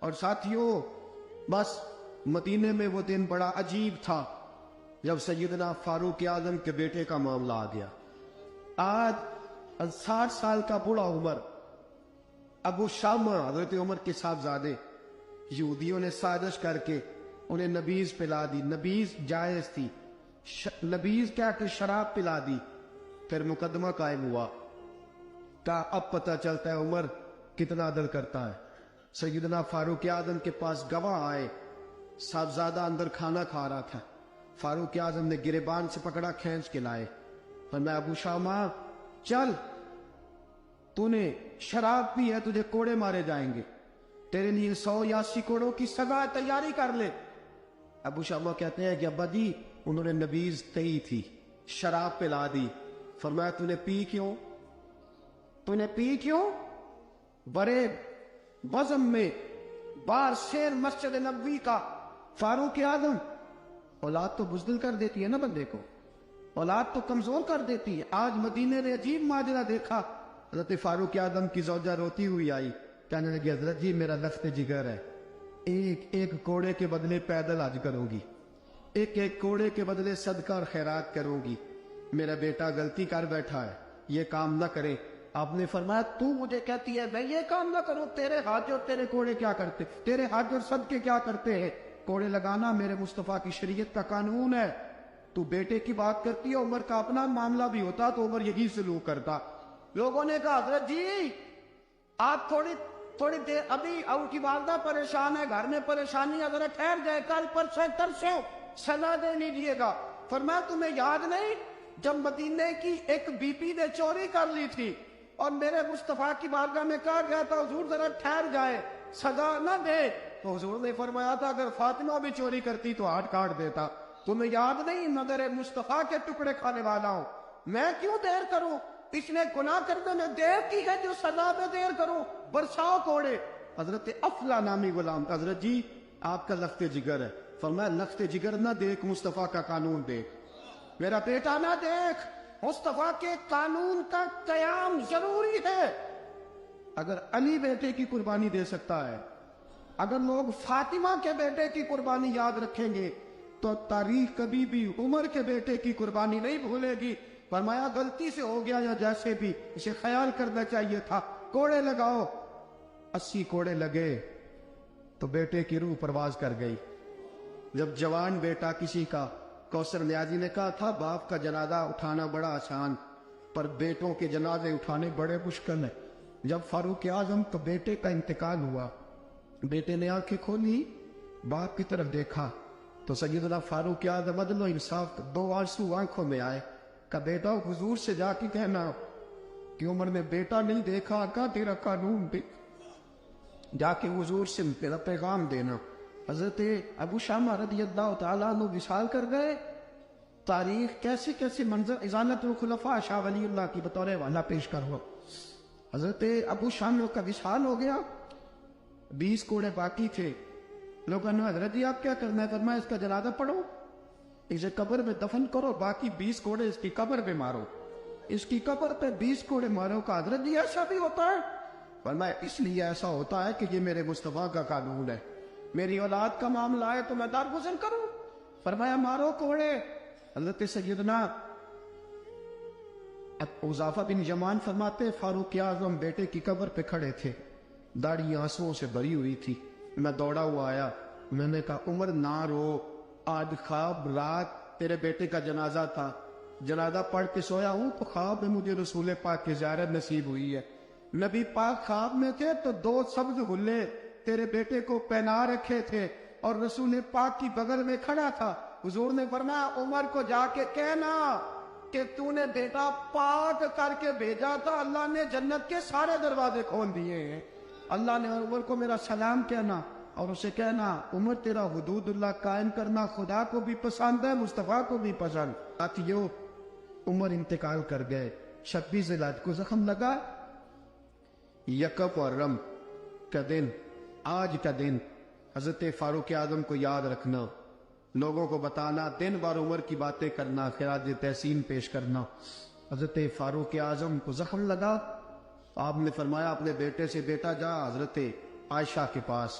اور ساتھیوں بس مدینے میں وہ دن بڑا عجیب تھا جب سیدنا فاروق اعظم کے بیٹے کا معاملہ آ گیا۔ آج 60 سال کا بوڑھا عمر ابو شامہ حضرت عمر کے صاحبزادے یہودیوں نے سازش کر کے انہیں نبیذ پلا دی۔ نبیذ جائز تھی، نبیذ کیا کہ شراب پلا دی۔ پھر مقدمہ قائم ہوا، کہا اب پتہ چلتا ہے عمر کتنا عدل کرتا ہے۔ سیدنا فاروق اعظم کے پاس گواہ آئے، صاحبزادہ اندر کھانا کھا رہا تھا، فاروق اعظم نے گریبان سے پکڑا، کھینچ کے لائے، فرمایا ابو شامہ چل، تو نے شراب پی ہے، تجھے کوڑے مارے جائیں گے، تیرے لیے 180 کوڑوں کی سزا تیاری کر لے۔ ابو شامہ کہتے ہیں کہ ابا جی انہوں نے نبیذ تئی تھی، شراب پلا دی۔ فرمایا تو نے پی کیوں؟ تو نے پی کیوں؟ بڑے بزم میں بار شیر مسجد نبوی کا فاروق اعظم، اولاد تو بزدل کر دیتی ہے نا بندے کو، اولاد تو کمزور کر دیتی ہے۔ آج مدینے نے عجیب ماجرا دیکھا، حضرت فاروق اعظم کی زوجہ روتی ہوئی آئی، کہنے لگی حضرت جی میرا لخت جگر ہے، ایک کوڑے کے بدلے پیدل حج کروں گی، ایک کوڑے کے بدلے صدقہ اور خیرات کروں گی، میرا بیٹا غلطی کر بیٹھا ہے، یہ کام نہ کرے۔ آپ نے فرمایا تو مجھے کہتی ہے میں یہ کام نہ کروں؟ تیرے حج اور تیرے کوڑے کیا کرتے، تیرے حج اور صدقے کیا کرتے ہیں؟ کوڑے لگانا میرے مصطفیٰ کی شریعت کا قانون ہے۔ تو بیٹے کی بات کرتی ہے، عمر کا اپنا معاملہ بھی ہوتا تو عمر یہی سلوک کرتا۔ لوگوں نے کہا حضرت جی آپ تھوڑی دیر، ابھی ان کی والدہ پریشان ہے، گھر میں پریشانی ہے، ذرا ٹھہر جائے، کل پرسوں ترسوں سزا دے لیجیے گا۔ فرمایا تمہیں یاد نہیں جب مدینے کی ایک بی پی نے چوری کر لی تھی اور میرے مصطفیٰ کی بارگاہ میں کہا گیا تھا حضور ذرا ٹھہر جائے، سزا نہ دے، تو حضور نے فرمایا تھا اگر فاطمہ بھی چوری کرتی تو ہاتھ کاٹ دیتا۔ تمہیں یاد نہیں میں تیرے مصطفیٰ کے ٹکڑے کھانے والا ہوں، میں کیوں دیر کروں؟ اس نے گناہ کرنے میں دیر کی ہے جو سزا میں دیر کروں، برساؤ کوڑے۔ حضرت افلا نامی غلام، حضرت جی آپ کا لخت جگر ہے۔ فرمایا لخت جگر نہ دیکھ، مصطفیٰ کا قانون دیکھ، میرا بیٹا نہ دیکھ، مصطفیٰ کے قانون کا قیام ضروری ہے۔ اگر علی بیٹے کی قربانی دے سکتا ہے، اگر لوگ فاطمہ کے بیٹے کی قربانی یاد رکھیں گے تو تاریخ کبھی بھی عمر کے بیٹے کی قربانی نہیں بھولے گی۔ فرمایا غلطی سے ہو گیا یا جیسے بھی، اسے خیال کرنا چاہیے تھا، کوڑے لگاؤ۔ 80 کوڑے لگے تو بیٹے کی روح پرواز کر گئی۔ جب جوان بیٹا کسی کا، کوثر نیازی نے کہا تھا باپ کا جنازہ اٹھانا بڑا آسان پر بیٹوں کے جنازے اٹھانے بڑے مشکل ہیں۔ جب فاروق اعظم کا بیٹے کا انتقال ہوا، بیٹے نے آنکھیں کھولی، باپ کی طرف دیکھا تو سیدنا فاروق اعظم عدل و انصاف، 2 آنسو آنکھوں میں آئے، کہ بیٹا حضور سے جا کے کہنا کہ عمر نے بیٹا نہیں دیکھا، آقا تیرا قانون دیکھ، جا کے حضور سے میرا پیغام دینا۔ حضرت ابو شامہ رضی اللہ تعالیٰ عنہ وصال کر گئے۔ تاریخ کیسے کیسے منظر ازالت الخلفاء شاہ ولی اللہ کی بطور والا پیش کرو۔ حضرت ابو شامہ کا وصال ہو گیا، 20 کوڑے باقی تھے۔ لوگوں نے حضرت جی آپ کیا کرنا ہے؟ فرمایا اس کا جنازہ پڑھو، اسے قبر میں دفن کرو، باقی 20 کوڑے اس کی قبر پہ مارو، اس کی قبر پہ 20 کوڑے مارو۔ کا حضرت جی ایسا بھی ہوتا ہے؟ فرمایا اس لیے ایسا ہوتا ہے کہ یہ میرے مصطفیٰ کا قانون ہے، میری اولاد کا معاملہ ہے تو میں دارگزر کروں۔ فرمایا مارو کوڑے۔ حضرت سیدنا حذیفہ بن یمان فرماتے فاروق اعظم بیٹے کی قبر پہ کھڑے تھے، داڑھی آنسوؤں سے بھری ہوئی تھی۔ میں دوڑا ہوا آیا، میں نے کہا عمر نہ رو، آج خواب رات تیرے بیٹے کا جنازہ تھا، جنازہ پڑھ کے سویا ہوں تو خواب میں مجھے رسول پاک کی زیارت نصیب ہوئی ہے۔ نبی پاک خواب میں تھے تو 2 سبز غلے تیرے بیٹے کو پہنا رکھے تھے اور رسول پاک کی بغل میں کھڑا تھا۔ حضور نے فرمایا عمر کو جا کے کہنا کہ تو نے بیٹا پاک کر کے بھیجا تھا، اللہ نے جنت کے سارے دروازے کھول دیے ہیں۔ اللہ نے عمر کو میرا سلام کہنا اور اسے کہنا عمر تیرا حدود اللہ قائم کرنا خدا کو بھی پسند ہے، مصطفیٰ کو بھی پسند۔ ساتھیو عمر انتقال کر گئے، 26 ذی الحجہ کو زخم لگا، یکم محرم کا دن، آج کا دن حضرت فاروق اعظم کو یاد رکھنا، لوگوں کو بتانا، دن بار عمر کی باتیں کرنا، خراج تحسین پیش کرنا۔ حضرت فاروق اعظم کو زخم لگا، آپ نے فرمایا اپنے بیٹے سے بیٹا جا حضرت عائشہ کے پاس،